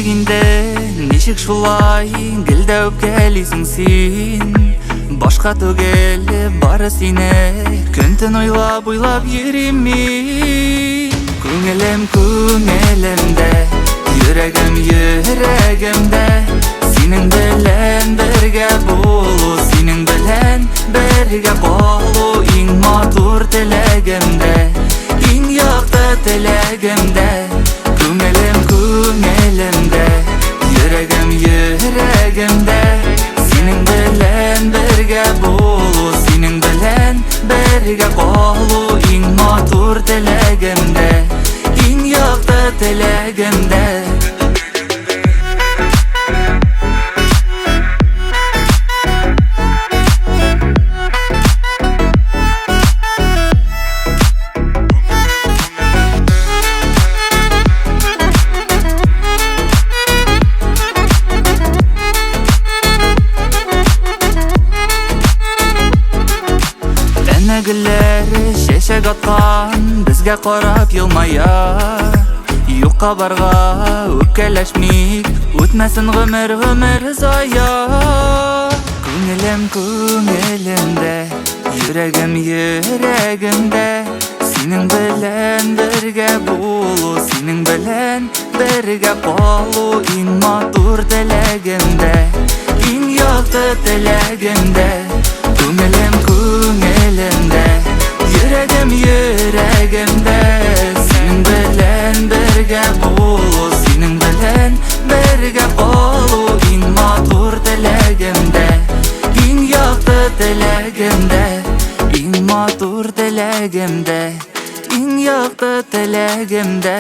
Кичигинде ничек шулай гелдәп келисең син? Башка түгел бары сине күн-түн уйлап йөрим мин. Күңелем күңелемдә, йөрәгем йөрәгемдә, синең белән бергә булу, синең белән бергә калу иң матур теләгемдә, иң якты теләгемдә. Күңелем күңелемдә, йөрәгем йөрәгемдә, синең белән бергә булу, синең белән бергә калу иң матур теләгемдә, иң якты теләгемдә. Гөлләре чәчәк аткан, безгә карап елмая. Юкка барга үпкәләшмик, үтмәсен гомер зая. Күңелем күңелемдә, йөрәгем йөрәгемдә, синең белән бергә булу, синең белән бергә калу иң матур теләгемдә, иң якты теләгемдә. Күңелем күңелемдә, йөрәгем йөрәгемдә, синең белән бергә булу, синең белән бергә калу иң матур теләгемдә, иң якты теләгемдә, иң матур теләгемдә, иң якты теләгемдә.